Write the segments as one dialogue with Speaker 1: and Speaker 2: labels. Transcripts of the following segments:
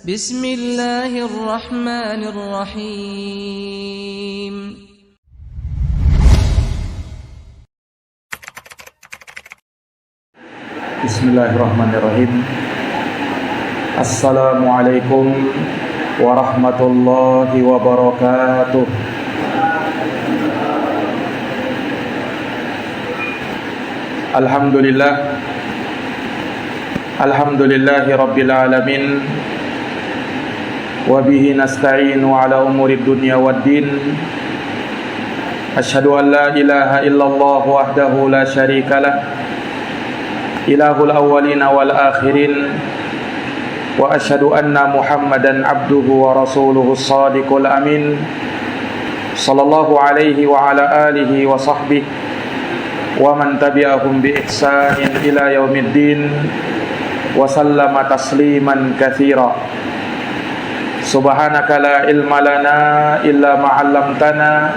Speaker 1: Bismillahirrahmanirrahim.
Speaker 2: Bismillahirrahmanirrahim. Assalamualaikum warahmatullahi wabarakatuh. Alhamdulillahi rabbil alamin. Wa bihi nasta'inu ala umuri dunya waddin. Asyhadu an la ilaha illallah wahdahu la syarikalah, ilahul awwalina wal akhirin. Wa asyhadu anna Muhammadan abduhu wa rasuluhu shadiqul amin. Sallallahu alaihi wa ala alihi wa sahbihi wa man tabi'ahum bi ihsanin ila yaumiddin. Wa sallama tasliman katsira. Subhanaka la ilma lana illa ma 'allamtana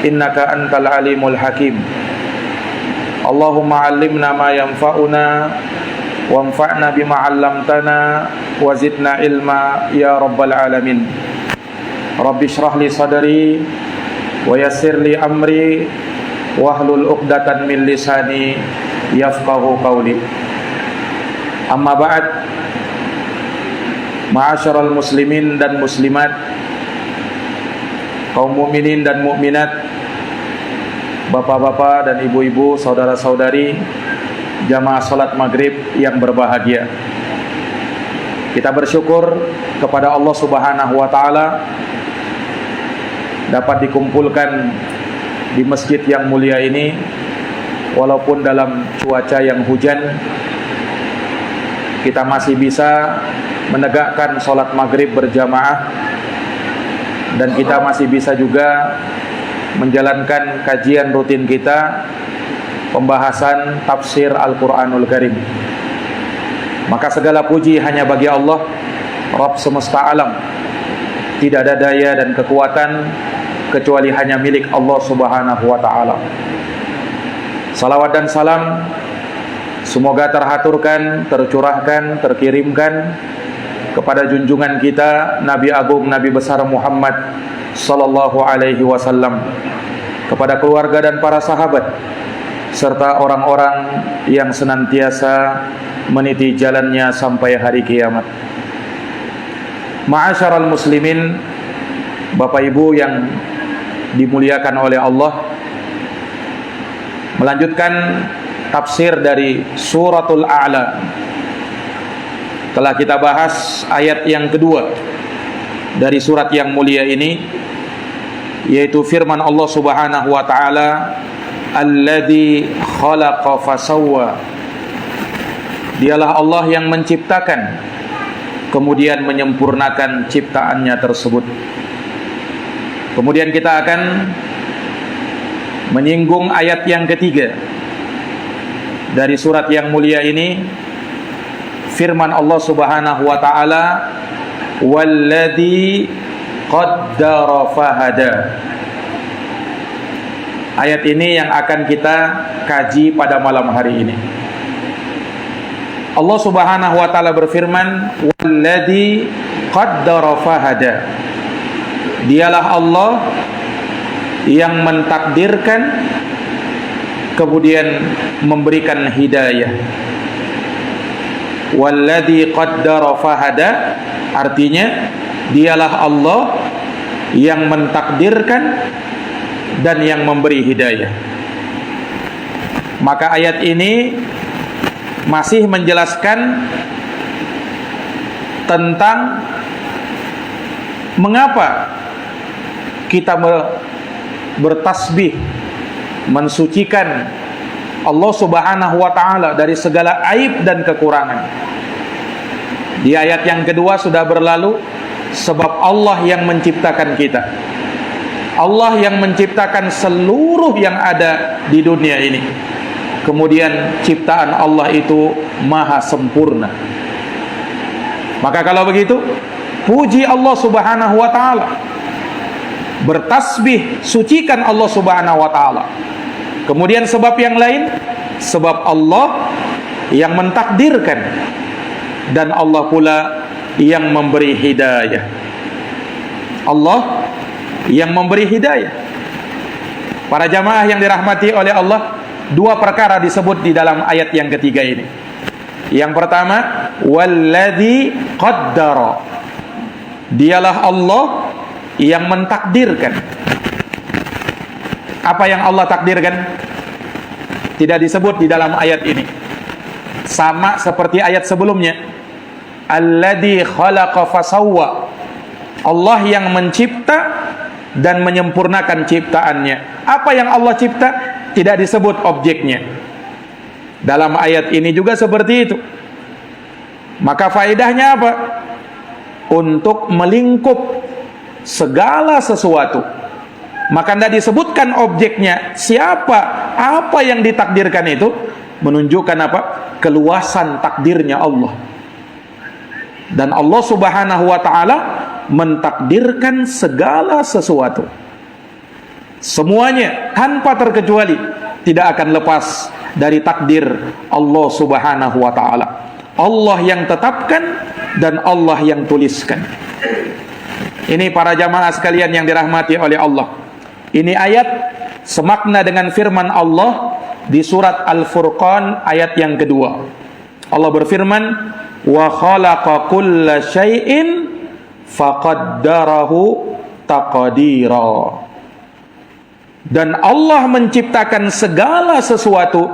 Speaker 2: innaka antal alimul hakim. Allahumma 'allimna ma yanfa'una wanfa'na bima 'allamtana wa zidna ilma ya rabbal alamin. Rabbi shrah li sadri wa yassir li amri wahlul 'uqdatan min lisani yafqahu qawli. Amma ba'd. Ma'asyiral muslimin dan muslimat, kaum mukminin dan mukminat, bapak-bapak dan ibu-ibu, saudara-saudari, jamaah salat maghrib yang berbahagia. Kita bersyukur kepada Allah Subhanahu wa taala dapat dikumpulkan di masjid yang mulia ini walaupun dalam cuaca yang hujan. Kita masih bisa menegakkan sholat maghrib berjamaah, dan kita masih bisa juga menjalankan kajian rutin kita, pembahasan tafsir Al-Quranul Karim. Maka segala puji hanya bagi Allah, Rabb semesta alam. Tidak ada daya dan kekuatan kecuali hanya milik Allah Subhanahu wa ta'ala. Salawat dan salam semoga terhaturkan, tercurahkan, terkirimkan kepada junjungan kita Nabi Agung, Nabi besar Muhammad sallallahu alaihi wasallam, kepada keluarga dan para sahabat, serta orang-orang yang senantiasa meniti jalannya sampai hari kiamat. Ma'asyiral muslimin, Bapak Ibu yang dimuliakan oleh Allah, melanjutkan tafsir dari suratul A'la. Telah kita bahas ayat yang kedua dari surat yang mulia ini, yaitu firman Allah Subhanahu wa taala, alladzi khalaqa fasawwa. Dialah Allah yang menciptakan kemudian menyempurnakan ciptaannya tersebut. Kemudian kita akan menyinggung ayat yang ketiga dari surat yang mulia ini, firman Allah Subhanahu wa taala, walladzi qaddara fahada. Ayat ini yang akan kita kaji pada malam hari ini. Allah Subhanahu wa taala berfirman, walladzi qaddara fahada. Dialah Allah yang mentakdirkan kemudian memberikan hidayah. Walladzi qaddara fahada artinya dialah Allah yang mentakdirkan dan yang memberi hidayah. Maka ayat ini masih menjelaskan tentang mengapa kita bertasbih, mensucikan Allah Subhanahu wa taala dari segala aib dan kekurangan. Di ayat yang kedua sudah berlalu, sebab Allah yang menciptakan kita. Allah yang menciptakan seluruh yang ada di dunia ini. Kemudian ciptaan Allah itu maha sempurna. Maka kalau begitu, puji Allah Subhanahu wa taala. Bertasbih, sucikan Allah Subhanahu wa taala. Kemudian sebab yang lain, sebab Allah yang mentakdirkan, dan Allah pula yang memberi hidayah. Allah yang memberi hidayah. Para jamaah yang dirahmati oleh Allah, dua perkara disebut di dalam ayat yang ketiga ini. Yang pertama, walladzi qaddara. Dialah Allah yang mentakdirkan. Apa yang Allah takdirkan? Tidak disebut di dalam ayat ini. Sama seperti ayat sebelumnya. Alladzi khalaqa fasawwa. Allah yang mencipta dan menyempurnakan ciptaannya. Apa yang Allah cipta tidak disebut objeknya. Dalam ayat ini juga seperti itu. Maka faedahnya apa? Untuk melingkup segala sesuatu. Maka tidak disebutkan objeknya, siapa, apa yang ditakdirkan itu menunjukkan apa? Keluasan takdirnya Allah. Dan Allah Subhanahu wa taala mentakdirkan segala sesuatu. Semuanya tanpa terkecuali tidak akan lepas dari takdir Allah Subhanahu wa taala. Allah yang tetapkan dan Allah yang tuliskan. Ini para jamaah sekalian yang dirahmati oleh Allah. Ini ayat semakna dengan firman Allah di surat Al-Furqan ayat yang kedua. Allah berfirman, wa khalaqa kulla syai'in faqaddarahu taqdira. Dan Allah menciptakan segala sesuatu,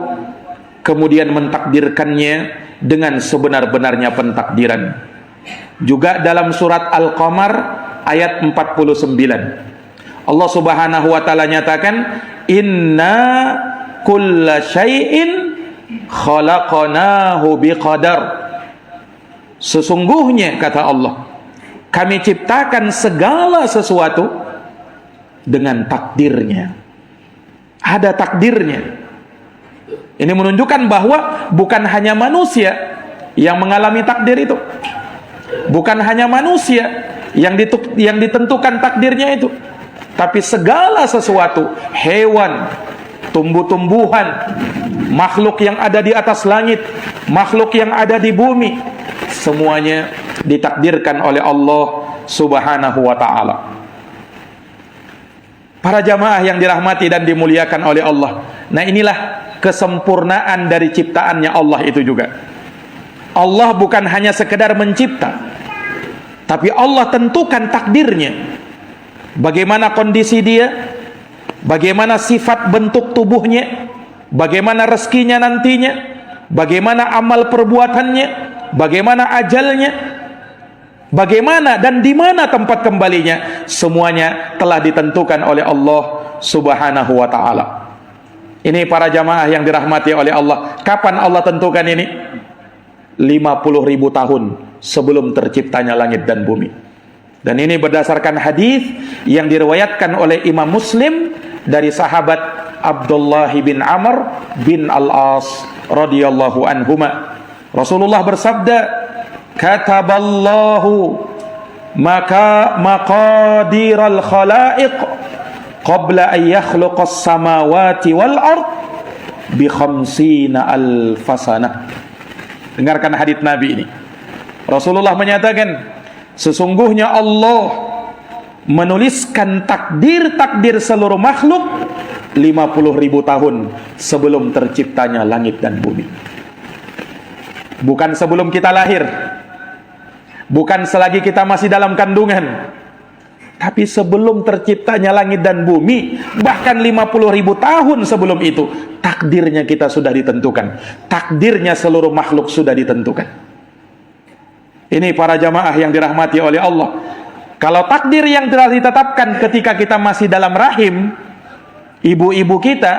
Speaker 2: kemudian mentakdirkannya dengan sebenar-benarnya pentakdiran. Juga dalam surat Al-Qamar ayat 49, Allah Subhanahu wa taala nyatakan, inna kulla syai'in khalaqnahu biqadar. Sesungguhnya kata Allah, kami ciptakan segala sesuatu dengan takdirnya. Ada takdirnya. Ini menunjukkan bahwa bukan hanya manusia yang mengalami takdir itu. Bukan hanya manusia yang ditentukan takdirnya itu, tapi segala sesuatu, hewan, tumbuh-tumbuhan, makhluk yang ada di atas langit, makhluk yang ada di bumi, semuanya ditakdirkan oleh Allah Subhanahu wa ta'ala. Para jamaah yang dirahmati dan dimuliakan oleh Allah, nah inilah kesempurnaan dari ciptaannya Allah itu juga. Allah bukan hanya sekedar mencipta, tapi Allah tentukan takdirnya. Bagaimana kondisi dia, bagaimana sifat bentuk tubuhnya, bagaimana rezekinya nantinya, bagaimana amal perbuatannya, bagaimana ajalnya, bagaimana dan di mana tempat kembalinya, semuanya telah ditentukan oleh Allah Subhanahu wa ta'ala. Ini para jamaah yang dirahmati oleh Allah. Kapan Allah tentukan ini? 50.000 tahun sebelum terciptanya langit dan bumi. Dan ini berdasarkan hadis yang diriwayatkan oleh Imam Muslim dari sahabat Abdullah bin Amr bin Al-As radhiyallahu anhuma. Rasulullah bersabda, kataballahu maqadiral khalaiq qabla an yakhluqas samawati wal ard bi 50 alfasanah. Dengarkan hadits Nabi ini. Rasulullah menyatakan, sesungguhnya Allah menuliskan takdir-takdir seluruh makhluk 50.000 tahun sebelum terciptanya langit dan bumi. Bukan sebelum kita lahir, bukan selagi kita masih dalam kandungan, tapi sebelum terciptanya langit dan bumi, bahkan 50.000 tahun sebelum itu, takdirnya kita sudah ditentukan. Takdirnya seluruh makhluk sudah ditentukan. Ini para jamaah yang dirahmati oleh Allah. Kalau takdir yang telah ditetapkan ketika kita masih dalam rahim ibu-ibu kita,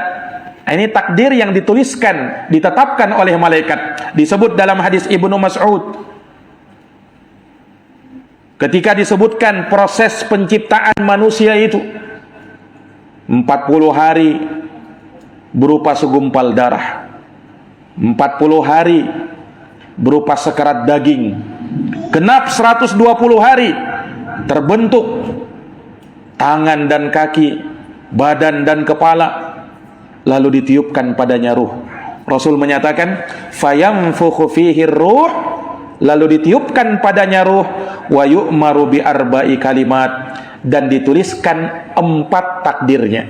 Speaker 2: ini takdir yang dituliskan, ditetapkan oleh malaikat. Disebut dalam hadis Ibnu Mas'ud, ketika disebutkan proses penciptaan manusia itu 40 hari berupa segumpal darah, 40 hari berupa sekerat daging, genap 120 hari terbentuk tangan dan kaki, badan dan kepala, lalu ditiupkan padanya ruh. Rasul menyatakan, fayanfukhu fihi ruh lalu ditiupkan padanya ruh, wa yu'maru bi arba'i kalimat, dan dituliskan 4 takdirnya.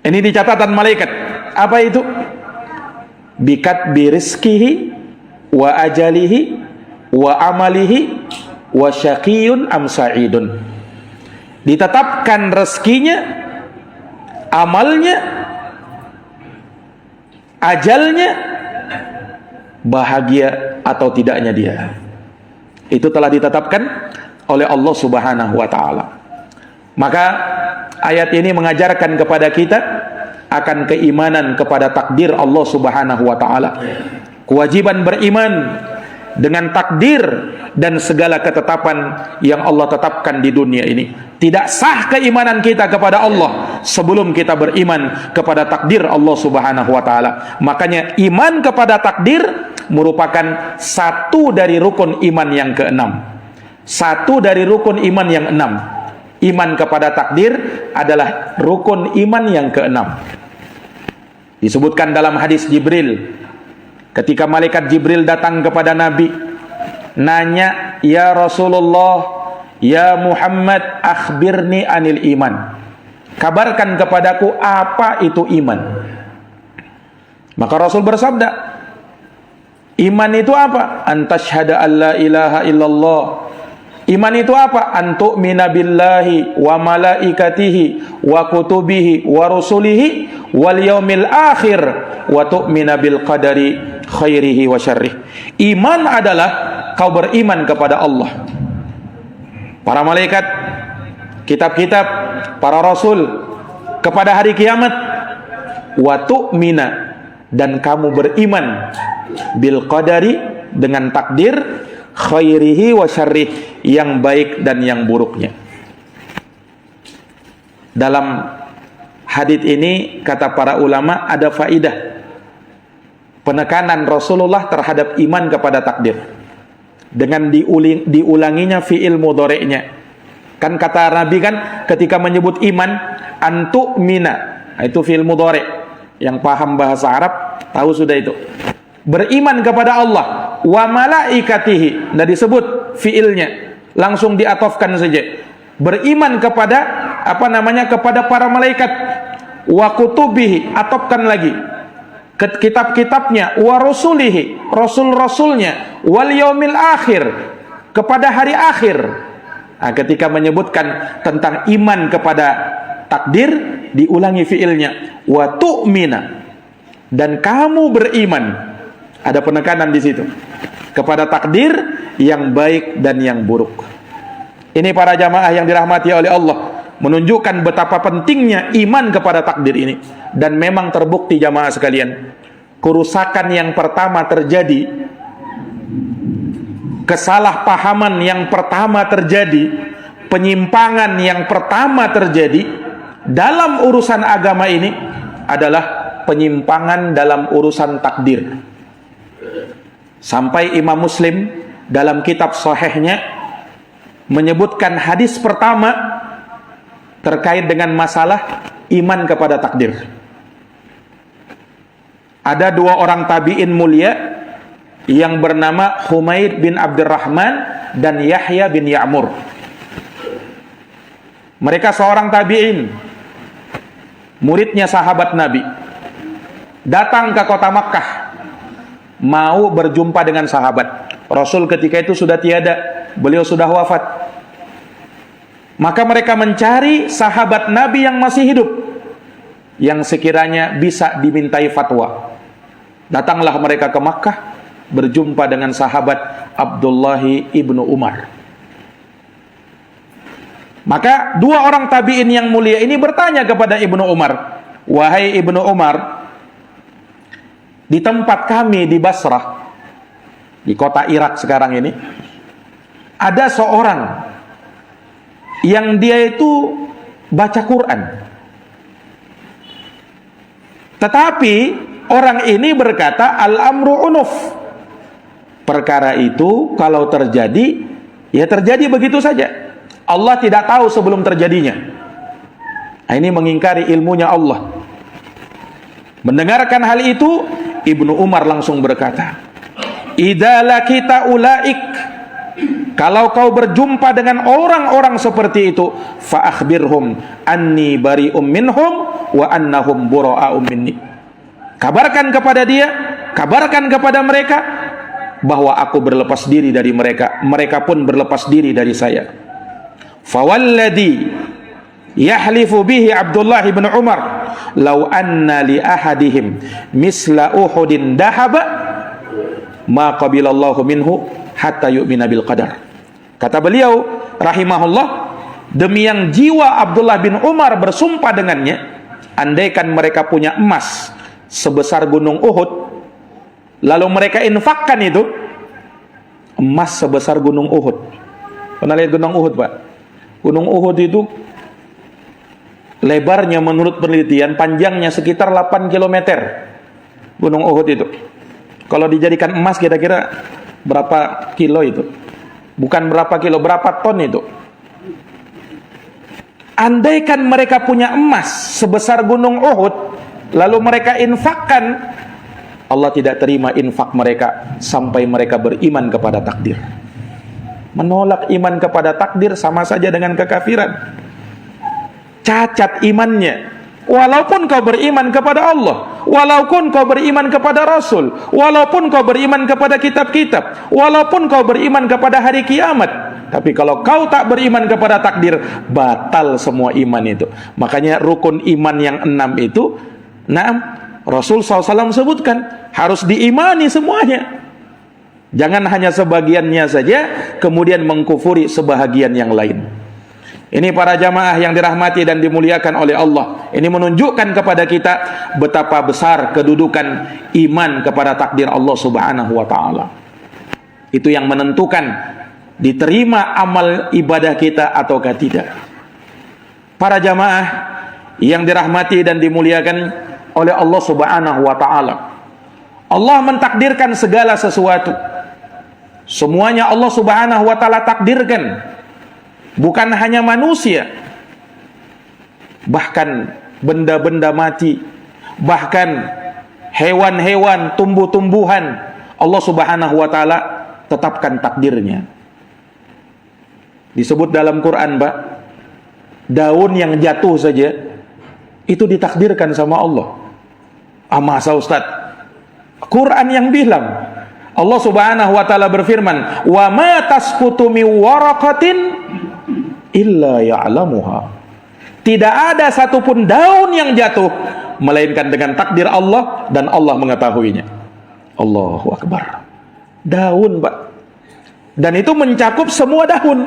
Speaker 2: Ini di catatan malaikat. Apa itu? Bikat birizkihi wa ajalihi wa amalihi wa syaqiyun am sa'idun. Ditetapkan rezekinya, amalnya, ajalnya, bahagia atau tidaknya dia. Itu telah ditetapkan oleh Allah Subhanahu wa taala. Maka ayat ini mengajarkan kepada kita akan keimanan kepada takdir Allah Subhanahu wa taala. Kewajiban beriman dengan takdir dan segala ketetapan yang Allah tetapkan di dunia ini. Tidak sah keimanan kita kepada Allah sebelum kita beriman kepada takdir Allah Subhanahu wa taala. Makanya iman kepada takdir merupakan satu dari rukun iman yang keenam. Satu dari rukun iman yang 6. Iman kepada takdir adalah rukun iman yang keenam. Disebutkan dalam hadis Jibril, ketika malaikat Jibril datang kepada Nabi, nanya, "Ya Rasulullah, ya Muhammad, akhbirni anil iman." Kabarkan kepadaku apa itu iman. Maka Rasul bersabda, iman itu apa? Antasyhada alla ilaha illallah. Iman itu apa? Antu'mina billahi wa malaikatihi wa kutubihi wa rusulihi wal yaumil akhir wa tu'mina bil qadari khairihi wa syarrih. Iman adalah kau beriman kepada Allah, para malaikat, kitab-kitab, para rasul, kepada hari kiamat, wa tu'mina, dan kamu beriman bil qadari, dengan takdir, khairihi wa syarrih, yang baik dan yang buruknya. Dalam hadits ini kata para ulama ada faidah penekanan Rasulullah terhadap iman kepada takdir dengan diulanginya fi'il mudhari'nya. Kan kata Nabi kan ketika menyebut iman, antu'mina, itu fi'il mudhari', yang paham bahasa Arab tahu sudah itu. Beriman kepada Allah, wa malaikatihi, tidak disebut fiilnya, langsung diatofkan saja. Beriman kepada kepada para malaikat, wa kutubihi, atofkan lagi, kitab-kitabnya, wa rusulihi, rasul-rasulnya, wal yaumil akhir, kepada hari akhir. Nah, ketika menyebutkan tentang iman kepada takdir, diulangi fiilnya, wa tu'mina, dan kamu beriman. Ada penekanan di situ kepada takdir yang baik dan yang buruk. Ini para jamaah yang dirahmati oleh Allah, menunjukkan betapa pentingnya iman kepada takdir ini. Dan memang terbukti jamaah sekalian, kerusakan yang pertama terjadi, kesalahpahaman yang pertama terjadi, penyimpangan yang pertama terjadi dalam urusan agama ini adalah penyimpangan dalam urusan takdir. Sampai Imam Muslim dalam kitab sahihnya menyebutkan hadis pertama terkait dengan masalah iman kepada takdir. Ada 2 orang tabi'in mulia yang bernama Humaid bin Abdurrahman dan Yahya bin Ya'mur. Mereka seorang tabi'in, muridnya sahabat Nabi, datang ke kota Makkah mau berjumpa dengan sahabat. Rasul ketika itu sudah tiada, beliau sudah wafat. Maka mereka mencari sahabat Nabi yang masih hidup, yang sekiranya bisa dimintai fatwa. Datanglah mereka ke Makkah, berjumpa dengan sahabat Abdullah ibnu Umar. Maka 2 orang tabi'in yang mulia ini bertanya kepada Ibnu Umar, "Wahai Ibnu Umar, di tempat kami di Basrah, di kota Irak sekarang ini, ada seorang yang dia itu baca Quran. Tetapi orang ini berkata, al-amru unuf. Perkara itu kalau terjadi, ya terjadi begitu saja. Allah tidak tahu sebelum terjadinya." Nah, ini mengingkari ilmunya Allah. Mendengarkan hal itu, Ibnu Umar langsung berkata, idza lakita ulaik, kalau kau berjumpa dengan orang-orang seperti itu, fa akhbirhum anni bari'um minhum wa annahum bura'um minni. Kabarkan kepada dia, kabarkan kepada mereka bahwa aku berlepas diri dari mereka, mereka pun berlepas diri dari saya. Fawalladhi yahlifu bihi Abdullah bin Umar law anna li ahadihim misla Uhudin dahaba ma qabilallahu minhu hatta yu'mina bil qadar. Kata beliau rahimahullah, demi yang jiwa Abdullah bin Umar bersumpah dengannya, andaikan mereka punya emas sebesar gunung Uhud, lalu mereka infakkan itu, emas sebesar gunung Uhud. Pernah lihat gunung Uhud, Pak? Gunung Uhud itu lebarnya menurut penelitian, panjangnya sekitar 8 km. Gunung Uhud itu. Kalau dijadikan emas kira-kira berapa kilo itu? Bukan berapa kilo, berapa ton itu? Andaikan mereka punya emas sebesar gunung Uhud, lalu mereka infakkan, Allah tidak terima infak mereka sampai mereka beriman kepada takdir. Menolak iman kepada takdir sama saja dengan kekafiran. Cacat imannya. Walaupun kau beriman kepada Allah, walaupun kau beriman kepada Rasul, walaupun kau beriman kepada kitab-kitab, walaupun kau beriman kepada hari kiamat, tapi kalau kau tak beriman kepada takdir, batal semua iman itu. Makanya rukun iman yang 6 itu, Rasul SAW sebutkan, harus diimani semuanya. Jangan hanya sebagiannya saja, kemudian mengkufuri sebahagian yang lain. Ini para jamaah yang dirahmati dan dimuliakan oleh Allah. Ini menunjukkan kepada kita betapa besar kedudukan iman kepada takdir Allah Subhanahu wa ta'ala. Itu yang menentukan diterima amal ibadah kita ataukah tidak. Para jamaah yang dirahmati dan dimuliakan oleh Allah Subhanahu wa ta'ala, Allah mentakdirkan segala sesuatu. Semuanya Allah Subhanahu wa ta'ala takdirkan. Bukan hanya manusia, bahkan benda-benda mati, bahkan hewan-hewan, tumbuh-tumbuhan, Allah Subhanahu wa ta'ala tetapkan takdirnya. Disebut dalam Quran, Pak, daun yang jatuh saja itu ditakdirkan sama Allah. Masa Ustaz? Quran yang bilang. Allah Subhanahu wa ta'ala berfirman, wa ma tasqutu min waraqatin illa ya'lamuha. Tidak ada satupun daun yang jatuh melainkan dengan takdir Allah, dan Allah mengetahuinya. Allahu Akbar. Daun, Pak. Dan itu mencakup semua daun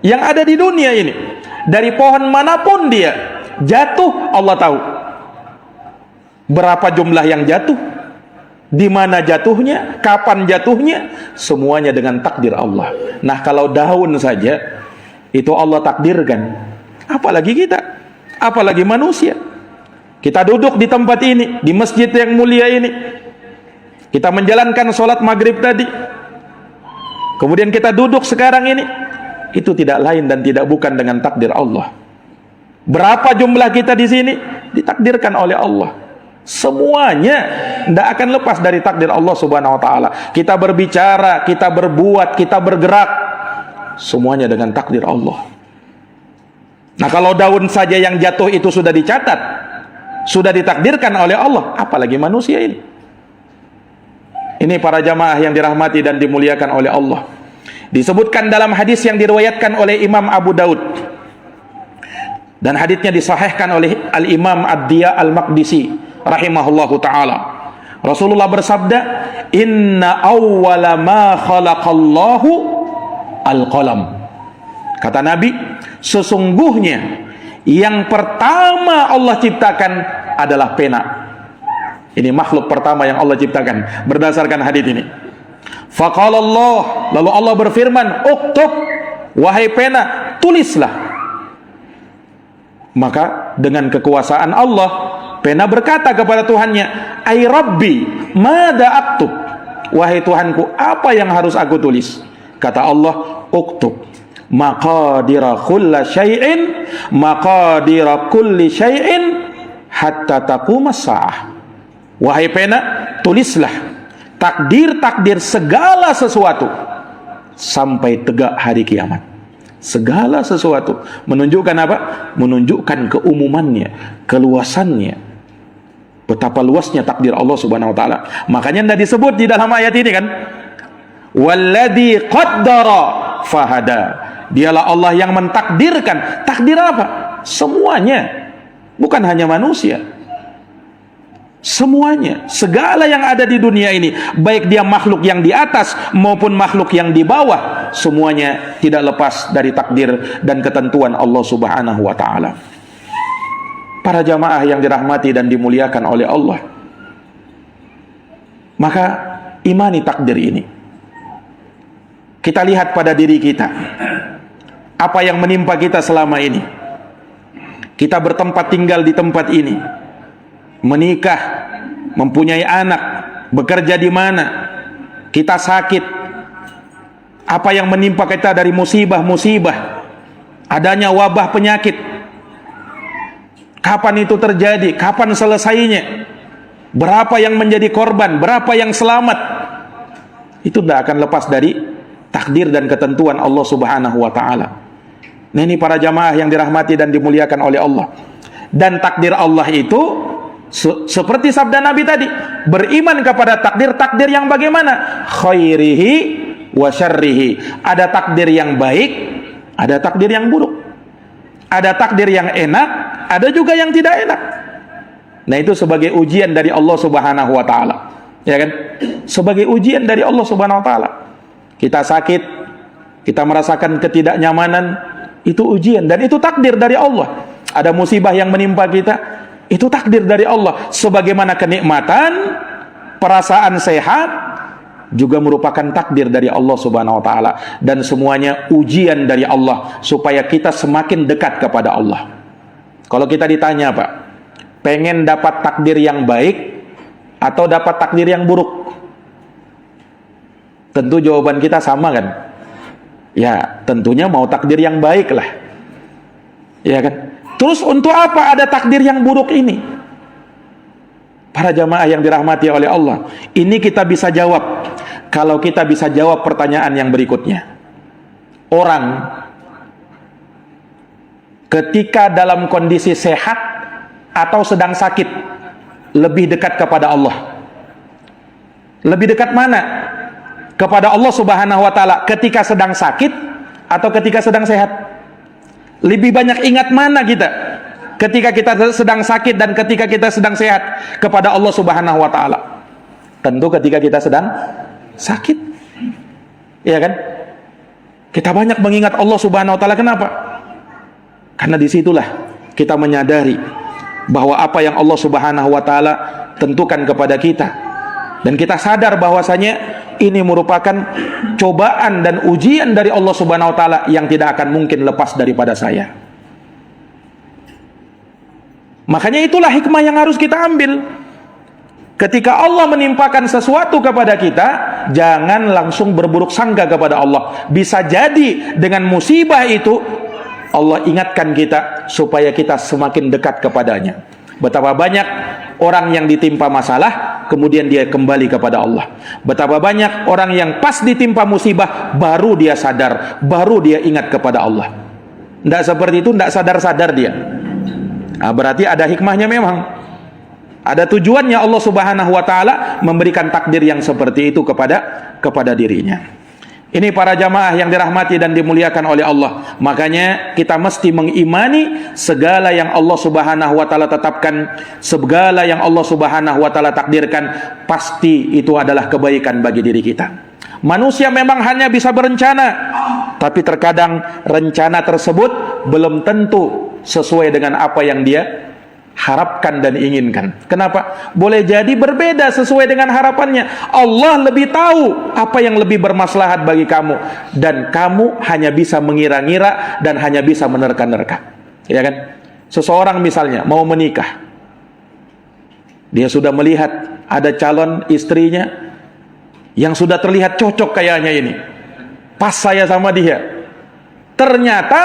Speaker 2: yang ada di dunia ini. Dari pohon manapun dia jatuh, Allah tahu. Berapa jumlah yang jatuh, di mana jatuhnya, kapan jatuhnya, semuanya dengan takdir Allah. Nah, kalau daun saja itu Allah takdirkan, apalagi kita, apalagi manusia. Kita duduk di tempat ini, di masjid yang mulia ini, kita menjalankan sholat maghrib tadi, kemudian kita duduk sekarang ini, itu tidak lain dan tidak bukan dengan takdir Allah. Berapa jumlah kita di sini, ditakdirkan oleh Allah. Semuanya tidak akan lepas dari takdir Allah Subhanahu wa ta'ala. Kita berbicara, kita berbuat, kita bergerak, semuanya dengan takdir Allah. Nah, kalau daun saja yang jatuh itu sudah dicatat, sudah ditakdirkan oleh Allah, apalagi manusia ini. Ini para jamaah yang dirahmati dan dimuliakan oleh Allah. Disebutkan dalam hadis yang diriwayatkan oleh Imam Abu Daud, dan hadisnya disahihkan oleh Al-Imam Ad-Diya Al-Maqdisi rahimahullahu ta'ala. Rasulullah bersabda, inna awwala ma khalaqallahu al-qalam. Kata Nabi, sesungguhnya yang pertama Allah ciptakan adalah pena. Ini makhluk pertama yang Allah ciptakan berdasarkan hadis ini. Faqala Allah, lalu Allah berfirman, uktub, wahai pena, tulislah. Maka dengan kekuasaan Allah, pena berkata kepada Tuhannya, ay Rabbi, mada aktub, wahai Tuhanku, apa yang harus aku tulis? Kata Allah, uktub maqadira kulla syai'in, maqadira kulli syai'in hatta taqumas sa'ah. Wahai pena, tulislah takdir-takdir segala sesuatu sampai tegak hari kiamat. Segala sesuatu menunjukkan apa? Menunjukkan keumumannya, keluasannya, betapa luasnya takdir Allah Subhanahu wa taala. Makanya tidak disebut di dalam ayat ini kan, walladzi qaddara fahada. Dialah Allah yang mentakdirkan. Takdir apa? Semuanya, bukan hanya manusia. Semuanya, segala yang ada di dunia ini, baik dia makhluk yang di atas maupun makhluk yang di bawah, semuanya tidak lepas dari takdir dan ketentuan Allah Subhanahu wa taala. Para jamaah yang dirahmati dan dimuliakan oleh Allah, maka imani takdir ini. Kita lihat pada diri kita, apa yang menimpa kita selama ini. Kita bertempat tinggal di tempat ini, menikah, mempunyai anak, bekerja di mana, kita sakit, apa yang menimpa kita dari musibah-musibah, adanya wabah penyakit, kapan itu terjadi, kapan selesainya, berapa yang menjadi korban, berapa yang selamat, itu tidak akan lepas dari takdir dan ketentuan Allah Subhanahu wa taala. Nah, ini para jamaah yang dirahmati dan dimuliakan oleh Allah. Dan takdir Allah itu seperti sabda Nabi tadi, beriman kepada takdir-takdir yang bagaimana? Khairihi wa syarrihi. Ada takdir yang baik, ada takdir yang buruk. Ada takdir yang enak, ada juga yang tidak enak. Nah, itu sebagai ujian dari Allah Subhanahu wa taala. Ya kan? Sebagai ujian dari Allah Subhanahu wa taala. Kita sakit, kita merasakan ketidaknyamanan, itu ujian dan itu takdir dari Allah. Ada musibah yang menimpa kita, itu takdir dari Allah. Sebagaimana kenikmatan, perasaan sehat juga merupakan takdir dari Allah Subhanahu wa taala, dan semuanya ujian dari Allah supaya kita semakin dekat kepada Allah. Kalau kita ditanya, Pak, pengen dapat takdir yang baik atau dapat takdir yang buruk? Tentu jawaban kita sama kan? Ya, tentunya mau takdir yang baik lah. Ya kan? Terus untuk apa ada takdir yang buruk ini? Para jamaah yang dirahmati oleh Allah, ini kita bisa jawab kalau kita bisa jawab pertanyaan yang berikutnya. Orang ketika dalam kondisi sehat atau sedang sakit lebih dekat kepada Allah. Lebih dekat mana? Kepada Allah Subhanahu wa taala ketika sedang sakit atau ketika sedang sehat? Lebih banyak ingat mana kita? Ketika kita sedang sakit dan ketika kita sedang sehat kepada Allah Subhanahu wa taala? Tentu ketika kita sedang sakit. Iya kan? Kita banyak mengingat Allah Subhanahu wa taala. Kenapa? Karena disitulah kita menyadari bahwa apa yang Allah Subhanahu wa taala tentukan kepada kita, dan kita sadar bahwasanya ini merupakan cobaan dan ujian dari Allah Subhanahu wa taala yang tidak akan mungkin lepas daripada saya. Makanya itulah hikmah yang harus kita ambil. Ketika Allah menimpakan sesuatu kepada kita, jangan langsung berburuk sangka kepada Allah. Bisa jadi dengan musibah itu Allah ingatkan kita supaya kita semakin dekat kepadanya. Betapa banyak orang yang ditimpa masalah kemudian dia kembali kepada Allah. Betapa banyak orang yang pas ditimpa musibah baru dia sadar, baru dia ingat kepada Allah. Tidak seperti itu, tidak sadar-sadar dia. Nah, berarti ada hikmahnya memang. Ada tujuannya Allah Subhanahu wa taala memberikan takdir yang seperti itu kepada dirinya. Ini para jamaah yang dirahmati dan dimuliakan oleh Allah. Makanya kita mesti mengimani segala yang Allah Subhanahu wa taala tetapkan, segala yang Allah Subhanahu wa taala takdirkan, pasti itu adalah kebaikan bagi diri kita. Manusia memang hanya bisa berencana, tapi terkadang rencana tersebut belum tentu sesuai dengan apa yang dia harapkan dan inginkan. Kenapa? Boleh jadi berbeda sesuai dengan harapannya. Allah lebih tahu apa yang lebih bermaslahat bagi kamu, dan kamu hanya bisa mengira-ngira dan hanya bisa menerka-nerka. Ya kan? Seseorang misalnya mau menikah, dia sudah melihat ada calon istrinya yang sudah terlihat cocok kayaknya, ini pas saya sama dia. Ternyata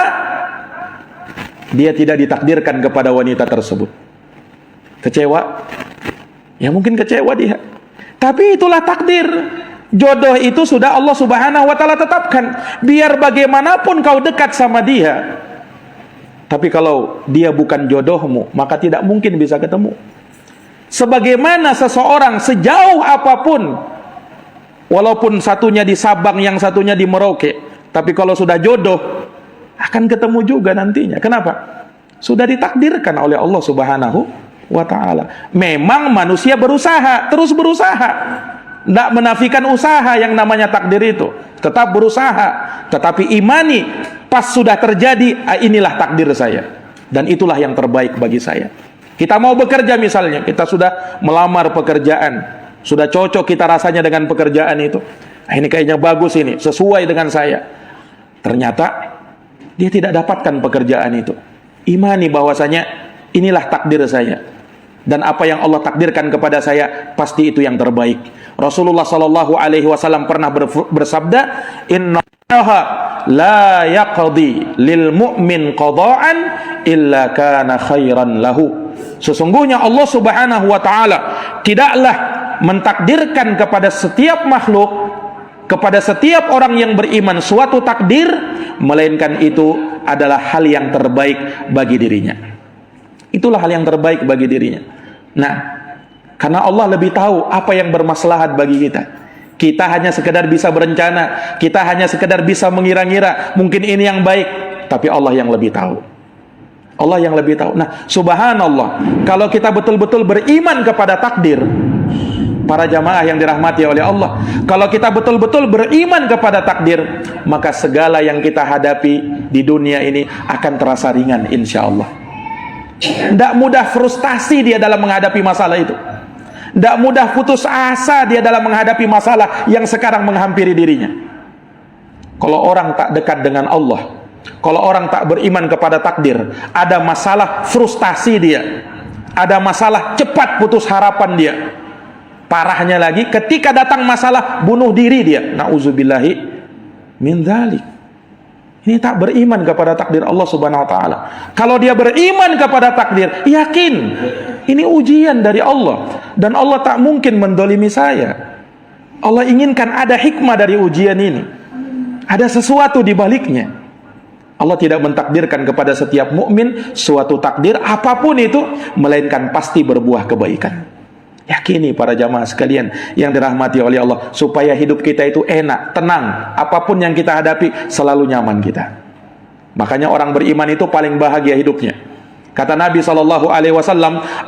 Speaker 2: dia tidak ditakdirkan kepada wanita tersebut. Kecewa? Ya mungkin kecewa dia. Tapi itulah takdir. Jodoh itu sudah Allah Subhanahu wa taala tetapkan. Biar bagaimanapun kau dekat sama dia, tapi kalau dia bukan jodohmu, maka tidak mungkin bisa ketemu. Sebagaimana seseorang sejauh apapun, walaupun satunya di Sabang, yang satunya di Merauke, tapi kalau sudah jodoh, akan ketemu juga nantinya. Kenapa? Sudah ditakdirkan oleh Allah Subhanahu wa ta'ala. Memang manusia berusaha, terus berusaha. Tidak menafikan usaha yang namanya takdir itu. Tetap berusaha. Tetapi imani, pas sudah terjadi, inilah takdir saya. Dan itulah yang terbaik bagi saya. Kita mau bekerja misalnya, kita sudah melamar pekerjaan, sudah cocok kita rasanya dengan pekerjaan itu. Ini kayaknya bagus ini, sesuai dengan saya. Ternyata dia tidak dapatkan pekerjaan itu. Imani bahwasanya inilah takdir saya. Dan apa yang Allah takdirkan kepada saya, pasti itu yang terbaik. Rasulullah sallallahu alaihi wasallam pernah bersabda, "Innallaha la yaqdi lil mu'min qada'an illa kana khairan lahu." Sesungguhnya Allah Subhanahu wa taala tidaklah mentakdirkan kepada setiap makhluk, kepada setiap orang yang beriman suatu takdir, melainkan itu adalah hal yang terbaik bagi dirinya. Itulah hal yang terbaik bagi dirinya. Nah, karena Allah lebih tahu apa yang bermaslahat bagi kita. Kita hanya sekedar bisa berencana, kita hanya sekedar bisa mengira-ngira, mungkin ini yang baik, tapi Allah yang lebih tahu. Allah yang lebih tahu. Nah, subhanallah, kalau kita betul-betul beriman kepada takdir, para jamaah yang dirahmati oleh Allah, kalau kita betul-betul beriman kepada takdir, maka segala yang kita hadapi di dunia ini akan terasa ringan insya Allah. Tidak mudah frustasi dia dalam menghadapi masalah itu. Tidak mudah putus asa dia dalam menghadapi masalah yang sekarang menghampiri dirinya. Kalau orang tak dekat dengan Allah, kalau orang tak beriman kepada takdir, ada masalah frustasi dia, ada masalah cepat putus harapan dia. Parahnya lagi, ketika datang masalah bunuh diri dia. Na'udzubillahi min dzalik. Ini tak beriman kepada takdir Allah Subhanahu wa taala. Kalau dia beriman kepada takdir, yakin ini ujian dari Allah dan Allah tak mungkin mendolimi saya. Allah inginkan ada hikmah dari ujian ini. Ada sesuatu di baliknya. Allah tidak mentakdirkan kepada setiap mukmin suatu takdir apapun itu, melainkan pasti berbuah kebaikan. Yakini para jamaah sekalian yang dirahmati oleh Allah, supaya hidup kita itu enak, tenang, apapun yang kita hadapi selalu nyaman kita. Makanya orang beriman itu paling bahagia hidupnya. Kata Nabi SAW,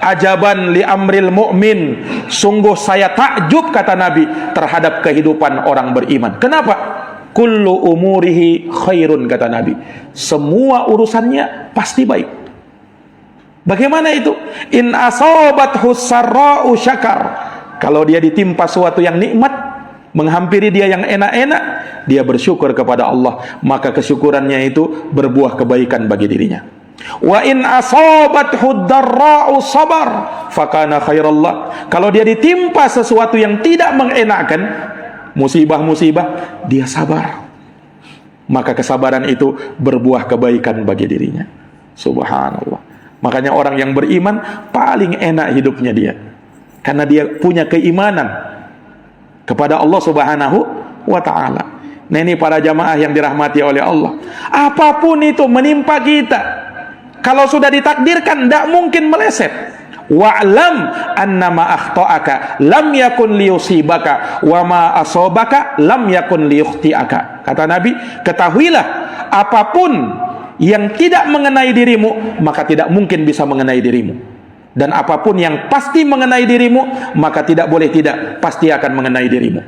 Speaker 2: ajaban li amril mu'min, sungguh saya takjub, kata Nabi, terhadap kehidupan orang beriman. Kenapa? Kullu umurihi khairun, kata Nabi. Semua urusannya pasti baik. Bagaimana itu? In asabathu sarra'u syakar. Kalau dia ditimpa suatu yang nikmat, menghampiri dia yang enak-enak, dia bersyukur kepada Allah, maka kesyukurannya itu berbuah kebaikan bagi dirinya. Wa in asabathu darra'u sabar, fakana khairallah. Kalau dia ditimpa sesuatu yang tidak mengenakan, musibah-musibah, dia sabar, maka kesabaran itu berbuah kebaikan bagi dirinya. Subhanallah. Makanya orang yang beriman paling enak hidupnya dia, karena dia punya keimanan kepada Allah Subhanahu wa ta'ala. Nah, ini para jamaah yang dirahmati oleh Allah, apapun itu menimpa kita, kalau sudah ditakdirkan tidak mungkin meleset. Wa'lam annama akhta'aka lam yakun liyusibaka wa ma asabaka lam yakun liyukhti'aka. Kata Nabi, ketahuilah apapun yang tidak mengenai dirimu, maka tidak mungkin bisa mengenai dirimu. Dan apapun yang pasti mengenai dirimu, maka tidak boleh tidak, pasti akan mengenai dirimu.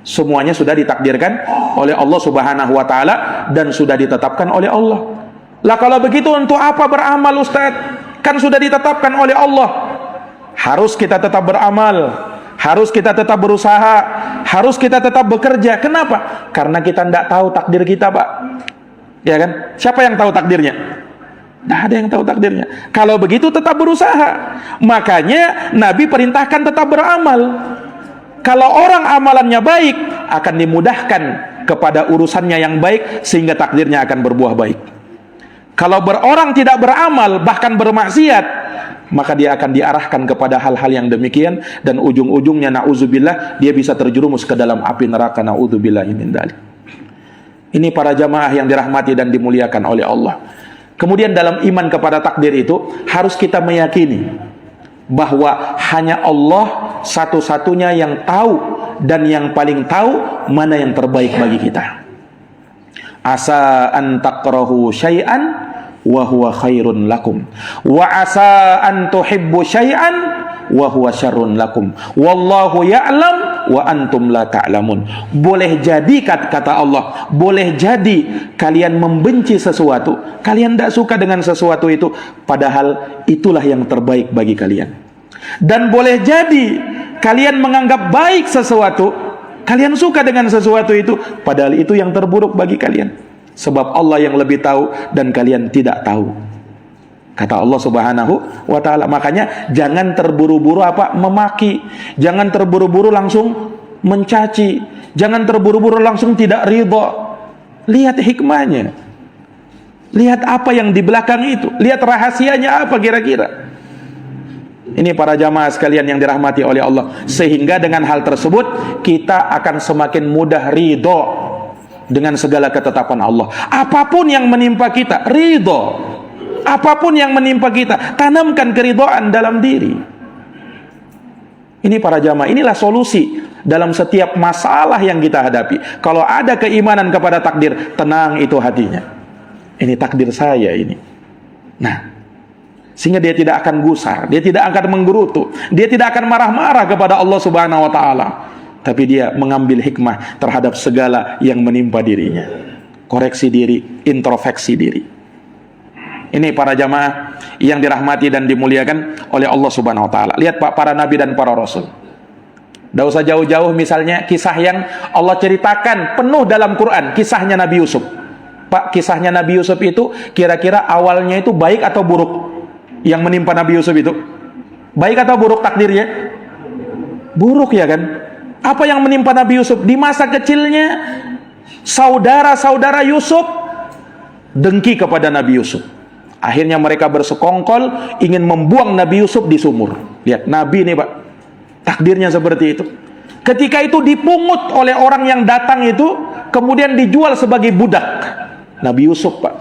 Speaker 2: Semuanya sudah ditakdirkan oleh Allah Subhanahu wa ta'ala dan sudah ditetapkan oleh Allah. Lah kalau begitu untuk apa beramal, Ustaz? Kan sudah ditetapkan oleh Allah. Harus kita tetap beramal, harus kita tetap berusaha, harus kita tetap bekerja. Kenapa? Karena kita tidak tahu takdir kita, Pak. Ya kan? Siapa yang tahu takdirnya? Tidak ada yang tahu takdirnya. Kalau begitu tetap berusaha. Makanya Nabi perintahkan tetap beramal. Kalau orang amalannya baik, akan dimudahkan kepada urusannya yang baik, sehingga takdirnya akan berbuah baik. Kalau orang tidak beramal, bahkan bermaksiat, maka dia akan diarahkan kepada hal-hal yang demikian, dan ujung-ujungnya na'udzubillah dia bisa terjerumus ke dalam api neraka. Na'udzubillahi min dzalik. Ini para jamaah yang dirahmati dan dimuliakan oleh Allah. Kemudian dalam iman kepada takdir itu harus kita meyakini bahwa hanya Allah satu-satunya yang tahu dan yang paling tahu mana yang terbaik bagi kita. Asa an takrahu syai'an wa huwa khairun lakum, wa asa an tuhibbu syai'an wa huwa syarrun lakum, wallahu ya'lam wa antum la ta'lamun. Boleh jadi, kata Allah, boleh jadi kalian membenci sesuatu, kalian tidak suka dengan sesuatu itu, padahal itulah yang terbaik bagi kalian. Dan boleh jadi kalian menganggap baik sesuatu, kalian suka dengan sesuatu itu, padahal itu yang terburuk bagi kalian. Sebab Allah yang lebih tahu dan kalian tidak tahu. Kata Allah Subhanahu wa ta'ala. Makanya jangan terburu-buru memaki, jangan terburu-buru langsung mencaci, jangan terburu-buru langsung tidak ridha. Lihat hikmahnya, lihat apa yang di belakang itu, lihat rahasianya apa kira-kira. Ini para jamaah sekalian yang dirahmati oleh Allah. Sehingga dengan hal tersebut kita akan semakin mudah ridha dengan segala ketetapan Allah. Apapun yang menimpa kita, ridha. Apapun yang menimpa kita, tanamkan keridhaan dalam diri. Ini para jamaah, inilah solusi dalam setiap masalah yang kita hadapi. Kalau ada keimanan kepada takdir, tenang itu hatinya. Ini takdir saya ini. Nah, sehingga dia tidak akan gusar, dia tidak akan menggerutu, dia tidak akan marah-marah kepada Allah Subhanahu wa ta'ala. Tapi dia mengambil hikmah terhadap segala yang menimpa dirinya. Koreksi diri, introspeksi diri. Ini para jamaah yang dirahmati dan dimuliakan oleh Allah Subhanahu wa ta'ala. Lihat Pak, para nabi dan para rasul. Tidak usah jauh-jauh, misalnya kisah yang Allah ceritakan penuh dalam Quran, kisahnya Nabi Yusuf. Pak, kisahnya Nabi Yusuf itu kira-kira awalnya itu baik atau buruk? Yang menimpa Nabi Yusuf itu baik atau buruk takdirnya? Buruk, ya kan? Apa yang menimpa Nabi Yusuf? Di masa kecilnya saudara-saudara Yusuf dengki kepada Nabi Yusuf. Akhirnya mereka bersekongkol ingin membuang Nabi Yusuf di sumur. Lihat, Nabi ini Pak, takdirnya seperti itu. Ketika itu dipungut oleh orang yang datang itu, kemudian dijual sebagai budak. Nabi Yusuf Pak,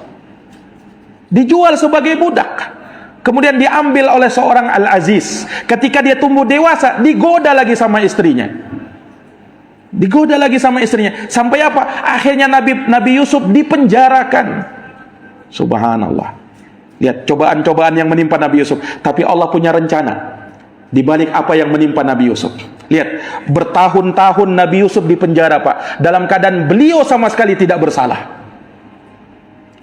Speaker 2: dijual sebagai budak. Kemudian diambil oleh seorang Al-Aziz. Ketika dia tumbuh dewasa, digoda lagi sama istrinya. Digoda lagi sama istrinya. Sampai apa? Akhirnya Nabi Yusuf dipenjarakan. Subhanallah. Lihat cobaan-cobaan yang menimpa Nabi Yusuf. Tapi Allah punya rencana di balik apa yang menimpa Nabi Yusuf. Lihat, bertahun-tahun Nabi Yusuf di penjara Pak, dalam keadaan beliau sama sekali tidak bersalah.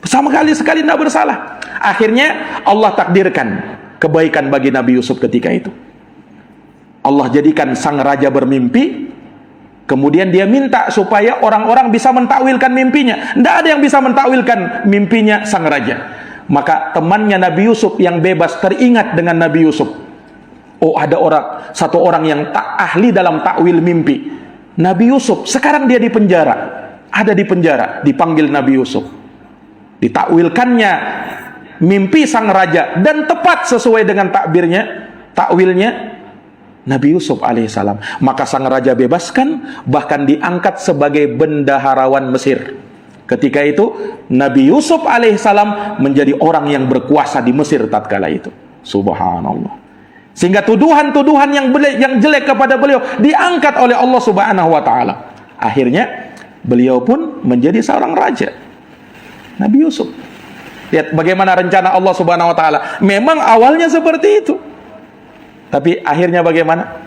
Speaker 2: Sama sekali tidak bersalah. Akhirnya Allah takdirkan kebaikan bagi Nabi Yusuf ketika itu. Allah jadikan sang raja bermimpi. Kemudian dia minta supaya orang-orang bisa mentakwilkan mimpinya. Tidak ada yang bisa mentakwilkan mimpinya sang raja. Maka temannya Nabi Yusuf yang bebas teringat dengan Nabi Yusuf. Oh, ada satu orang yang ahli dalam takwil mimpi. Nabi Yusuf, sekarang dia di penjara. Ada di penjara, dipanggil Nabi Yusuf. Ditakwilkannya mimpi sang raja dan tepat sesuai dengan takwilnya Nabi Yusuf alaihissalam. Maka sang raja bebaskan, bahkan diangkat sebagai bendaharawan Mesir. Ketika itu Nabi Yusuf alaihissalam menjadi orang yang berkuasa di Mesir tatkala itu. Subhanallah. Sehingga tuduhan-tuduhan yang jelek kepada beliau diangkat oleh Allah Subhanahu wa ta'ala. Akhirnya beliau pun menjadi seorang raja, Nabi Yusuf. Lihat bagaimana rencana Allah Subhanahu wa ta'ala. Memang awalnya seperti itu, tapi akhirnya bagaimana?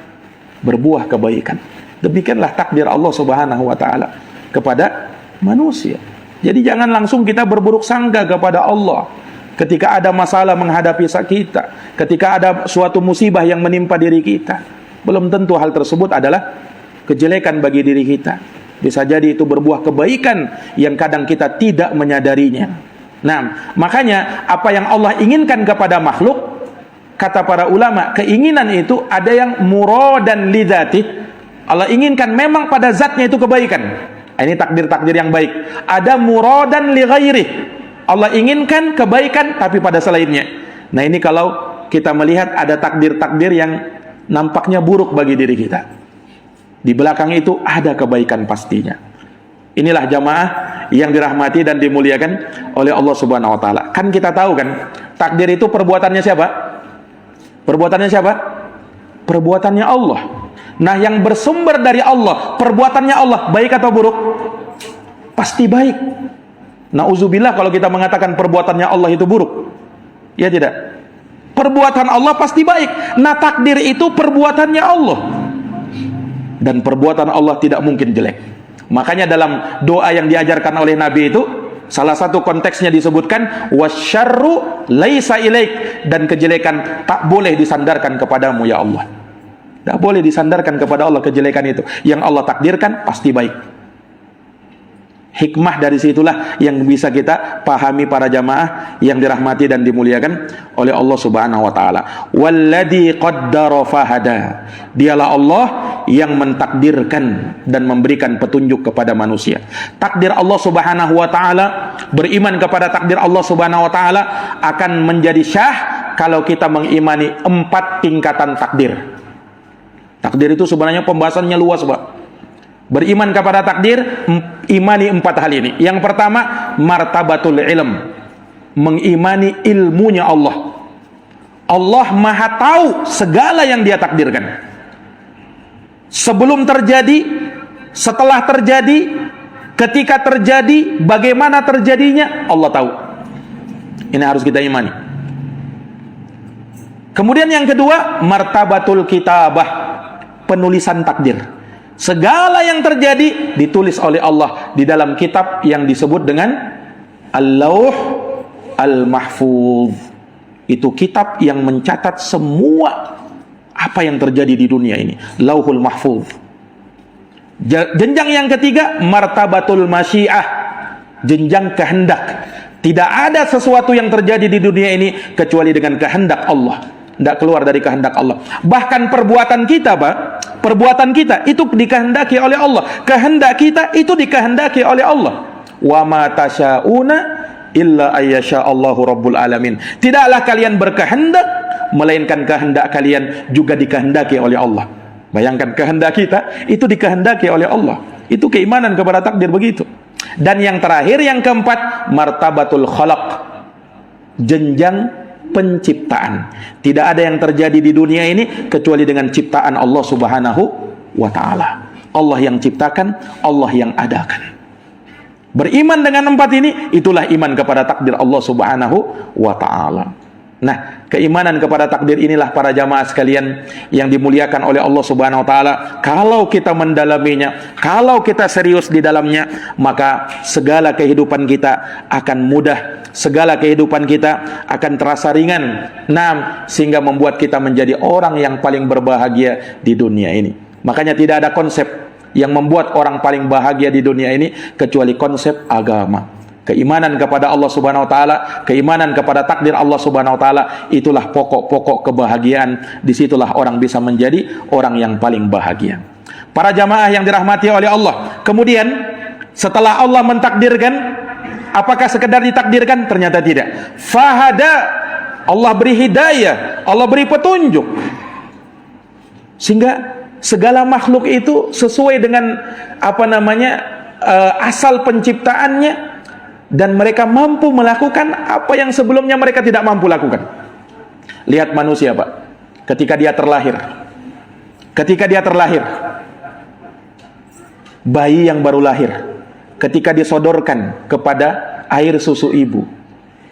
Speaker 2: Berbuah kebaikan. Demikianlah takdir Allah Subhanahu wa ta'ala kepada manusia. Jadi jangan langsung kita berburuk sangka kepada Allah ketika ada masalah menghadapi kita, ketika ada suatu musibah yang menimpa diri kita. Belum tentu hal tersebut adalah kejelekan bagi diri kita. Bisa jadi itu berbuah kebaikan yang kadang kita tidak menyadarinya. Nah, makanya apa yang Allah inginkan kepada makhluk, kata para ulama, keinginan itu ada yang muradan lidzati. Allah inginkan memang pada zatnya itu kebaikan. Ini takdir-takdir yang baik. Ada muradan li ghairi. Allah inginkan kebaikan tapi pada selainnya. Nah, ini kalau kita melihat ada takdir-takdir yang nampaknya buruk bagi diri kita. Di belakang itu ada kebaikan pastinya. Inilah jamaah yang dirahmati dan dimuliakan oleh Allah Subhanahu wa taala. Kan kita tahu kan, takdir itu perbuatannya siapa? Perbuatannya siapa? Perbuatannya Allah. Nah, yang bersumber dari Allah, perbuatannya Allah, baik atau buruk? Pasti baik. Nauzubillah kalau kita mengatakan perbuatannya Allah itu buruk. Ya tidak? Perbuatan Allah pasti baik. Nah, takdir itu perbuatannya Allah. Dan perbuatan Allah tidak mungkin jelek. Makanya dalam doa yang diajarkan oleh Nabi itu, salah satu konteksnya disebutkan wasyarru laisa ilaik, dan kejelekan tak boleh disandarkan kepadamu ya Allah. Tak boleh disandarkan kepada Allah kejelekan itu. Yang Allah takdirkan pasti baik. Hikmah dari situlah yang bisa kita pahami para jamaah yang dirahmati dan dimuliakan oleh Allah Subhanahu wa taala. Walladzi qaddara fahada. Dialah Allah yang mentakdirkan dan memberikan petunjuk kepada manusia. Takdir Allah Subhanahu wa taala, beriman kepada takdir Allah Subhanahu wa taala akan menjadi syah kalau kita mengimani 4 tingkatan takdir. Takdir itu sebenarnya pembahasannya luas, Pak. Beriman kepada takdir, imani 4 hal ini. Yang pertama, martabatul ilm. Mengimani ilmunya Allah. Allah Maha tahu segala yang Dia takdirkan. Sebelum terjadi, setelah terjadi, ketika terjadi, bagaimana terjadinya, Allah tahu. Ini harus kita imani. Kemudian yang kedua, martabatul kitabah. Penulisan takdir. Segala yang terjadi ditulis oleh Allah di dalam kitab yang disebut dengan Al-Lauh Al-Mahfuz. Itu kitab yang mencatat semua apa yang terjadi di dunia ini. Lauhul Mahfuz. Jenjang yang ketiga, martabatul masyiah. Jenjang kehendak. Tidak ada sesuatu yang terjadi di dunia ini kecuali dengan kehendak Allah. Tidak keluar dari kehendak Allah. Bahkan perbuatan kita, Pak, perbuatan kita itu dikehendaki oleh Allah. Kehendak kita itu dikehendaki oleh Allah. Wa ma tasyauna illa ayyasha Allahu rabbul alamin. Tidaklah kalian berkehendak melainkan kehendak kalian juga dikehendaki oleh Allah. Bayangkan, kehendak kita itu dikehendaki oleh Allah. Itu keimanan kepada takdir begitu. Dan yang terakhir, yang keempat, martabatul khalaq. Jenjang penciptaan. Tidak ada yang terjadi di dunia ini kecuali dengan ciptaan Allah Subhanahu wa taala. Allah yang ciptakan, Allah yang adakan. Beriman dengan 4 ini, itulah iman kepada takdir Allah Subhanahu wa taala. Nah, keimanan kepada takdir inilah para jamaah sekalian yang dimuliakan oleh Allah Subhanahu wa taala. Kalau kita mendalaminya, kalau kita serius di dalamnya, maka segala kehidupan kita akan mudah, segala kehidupan kita akan terasa ringan. Nah, sehingga membuat kita menjadi orang yang paling berbahagia di dunia ini. Makanya tidak ada konsep yang membuat orang paling bahagia di dunia ini kecuali konsep agama. Keimanan kepada Allah Subhanahu wa taala, keimanan kepada takdir Allah Subhanahu wa taala, itulah pokok-pokok kebahagiaan. Disitulah orang bisa menjadi orang yang paling bahagia. Para jamaah yang dirahmati oleh Allah, kemudian setelah Allah mentakdirkan, apakah sekedar ditakdirkan? Ternyata tidak. Fahada, Allah beri hidayah, Allah beri petunjuk, sehingga segala makhluk itu sesuai dengan asal penciptaannya, dan mereka mampu melakukan apa yang sebelumnya mereka tidak mampu lakukan. Lihat manusia, Pak, ketika dia terlahir, bayi yang baru lahir, ketika disodorkan kepada air susu ibu,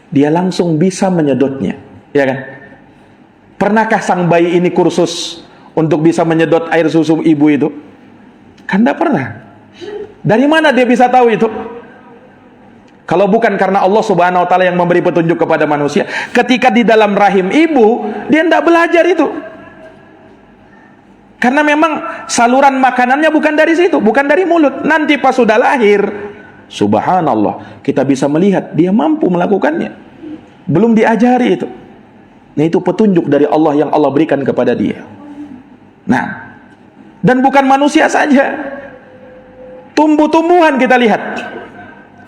Speaker 2: dia langsung bisa menyedotnya, ya kan? Pernahkah sang bayi ini kursus untuk bisa menyedot air susu ibu itu? Kan tidak pernah. Dari mana dia bisa tahu itu? Kalau bukan karena Allah Subhanahu wa taala yang memberi petunjuk kepada manusia. Ketika di dalam rahim ibu, dia tidak belajar itu. Karena memang saluran makanannya bukan dari situ, bukan dari mulut. Nanti pas sudah lahir, subhanallah, kita bisa melihat dia mampu melakukannya. Belum diajari itu. Nah, itu petunjuk dari Allah yang Allah berikan kepada dia. Nah, dan bukan manusia saja. Tumbuh-tumbuhan kita lihat.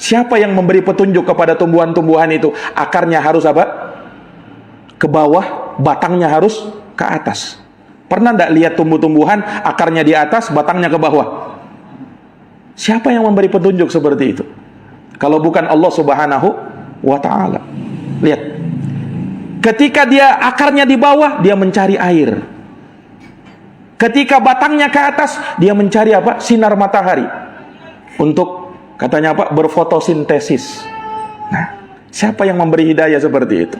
Speaker 2: Siapa yang memberi petunjuk kepada tumbuhan-tumbuhan itu? Akarnya harus apa? ke bawah, batangnya harus ke atas. Pernah enggak lihat tumbuh-tumbuhan akarnya di atas, batangnya ke bawah? Siapa yang memberi petunjuk seperti itu? Kalau bukan Allah Subhanahu wa ta'ala. Lihat, ketika dia akarnya di bawah, dia mencari air. Ketika batangnya ke atas, dia mencari apa? Sinar matahari. Untuk, katanya apa? Berfotosintesis. Nah, siapa yang memberi hidayah seperti itu?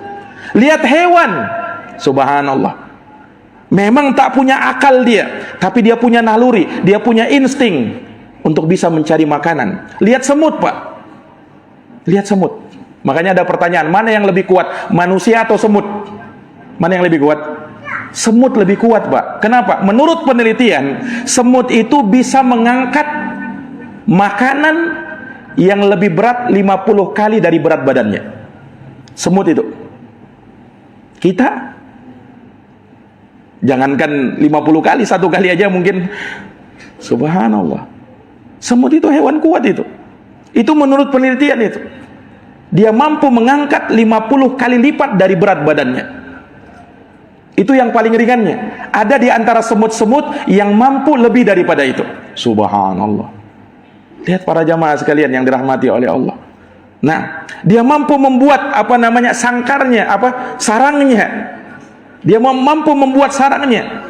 Speaker 2: Lihat hewan, subhanallah. Memang tak punya akal dia, tapi dia punya naluri, dia punya insting untuk bisa mencari makanan. Lihat semut, Pak. Lihat semut. Makanya ada pertanyaan, mana yang lebih kuat? Manusia atau semut? Mana yang lebih kuat? Semut lebih kuat, Pak. Kenapa? Menurut penelitian, semut itu bisa mengangkat makanan yang lebih berat 50 kali dari berat badannya. Semut itu. Kita jangankan 50 kali, 1 kali aja mungkin. Subhanallah. Semut itu hewan kuat itu. Itu menurut penelitian itu. Dia mampu mengangkat 50 kali lipat dari berat badannya. Itu yang paling ringannya. Ada di antara semut-semut yang mampu lebih daripada itu. Subhanallah. Lihat para jamaah sekalian yang dirahmati oleh Allah. Nah, dia mampu membuat sangkarnya, sarangnya. Dia mampu membuat sarangnya,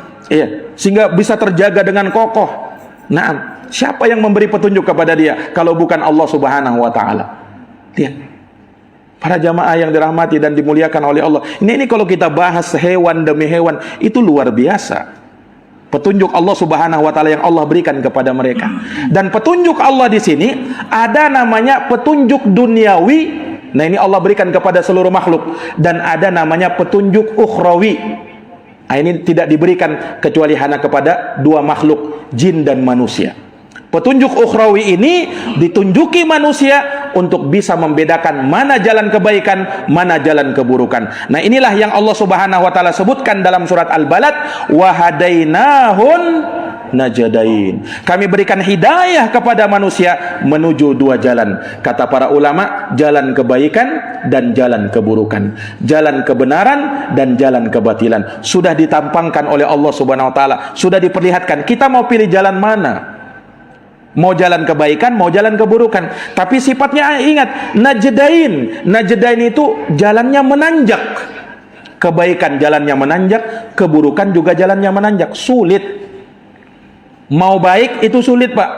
Speaker 2: sehingga bisa terjaga dengan kokoh. Nah, siapa yang memberi petunjuk kepada dia kalau bukan Allah Subhanahu wa ta'ala? Lihat, para jamaah yang dirahmati dan dimuliakan oleh Allah. Ini kalau kita bahas hewan demi hewan, itu luar biasa. Petunjuk Allah Subhanahu wa ta'ala yang Allah berikan kepada mereka. Dan petunjuk Allah di sini ada namanya petunjuk duniawi. Nah, ini Allah berikan kepada seluruh makhluk. Dan ada namanya petunjuk ukhrawi. Nah, ini tidak diberikan kecuali hanya kepada 2 makhluk, jin dan manusia. Petunjuk ukhrawi ini ditunjuki manusia untuk bisa membedakan mana jalan kebaikan, mana jalan keburukan. Nah, inilah yang Allah Subhanahu wa ta'ala sebutkan dalam surat Al-Balad, wa hadainahun najadain. Kami berikan hidayah kepada manusia menuju 2 jalan. Kata para ulama, jalan kebaikan dan jalan keburukan, jalan kebenaran dan jalan kebatilan. Sudah ditampangkan oleh Allah Subhanahu wa ta'ala, sudah diperlihatkan. Kita mau pilih jalan mana? Mau jalan kebaikan, mau jalan keburukan. Tapi sifatnya ingat, najdain. Najdain itu jalannya menanjak. Kebaikan jalannya menanjak, keburukan juga jalannya menanjak. Sulit. Mau baik itu sulit, Pak.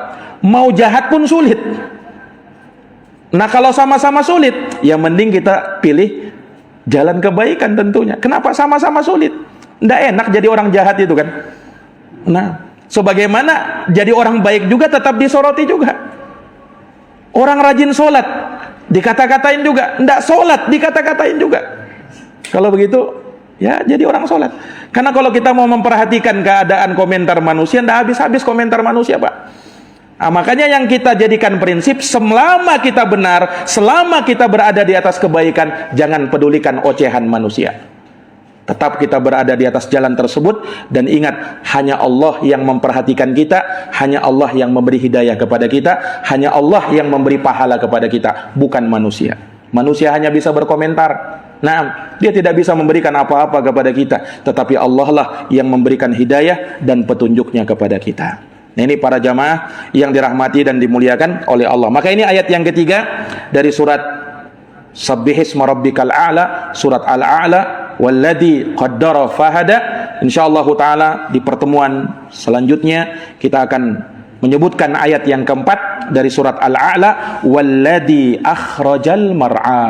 Speaker 2: Mau jahat pun sulit. Nah, kalau sama-sama sulit, ya mending kita pilih jalan kebaikan tentunya. Kenapa sama-sama sulit? Nggak enak jadi orang jahat itu kan. Nah, sebagaimana jadi orang baik juga tetap disoroti juga. Orang rajin sholat dikata-katain juga, nggak sholat dikata-katain juga. Kalau begitu, ya jadi orang sholat. Karena kalau kita mau memperhatikan keadaan komentar manusia, nggak habis-habis komentar manusia, Pak. Nah, makanya yang kita jadikan prinsip, selama kita benar, selama kita berada di atas kebaikan, jangan pedulikan ocehan manusia. Tetap kita berada di atas jalan tersebut. Dan ingat, hanya Allah yang memperhatikan kita, hanya Allah yang memberi hidayah kepada kita, hanya Allah yang memberi pahala kepada kita, bukan manusia. Manusia hanya bisa berkomentar. Nah, dia tidak bisa memberikan apa-apa kepada kita, tetapi Allah lah yang memberikan hidayah dan petunjuknya kepada kita. Nah, ini para jamaah yang dirahmati dan dimuliakan oleh Allah. Maka ini ayat yang ketiga dari surat Sabbihisma rabbikal a'la, surat Al-A'la, walladzi qaddara fahada. Insyaallah taala di pertemuan selanjutnya kita akan menyebutkan ayat yang keempat dari surat Al-A'la, walladzi akhrajal mar'a.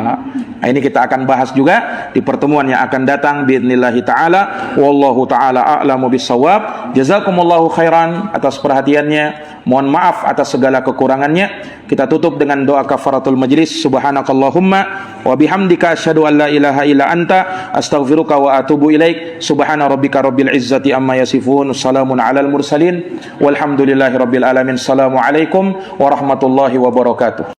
Speaker 2: Nah, ini kita akan bahas juga di pertemuan yang akan datang biidznillah taala. Wallahu taala a'lamu bissawab. Jazakumullahu khairan atas perhatiannya. Mohon maaf atas segala kekurangannya. Kita tutup dengan doa kafaratul majlis. Subhanakallahumma wa bihamdika asyhadu an la ilaha illa anta astaghfiruka wa atubu ilaik. Subhana rabbika rabbil izzati amma yasifun. Salamun alal mursalin. Walhamdulillahi rabbil alamin. Assalamualaikum warahmatullahi wabarakatuh.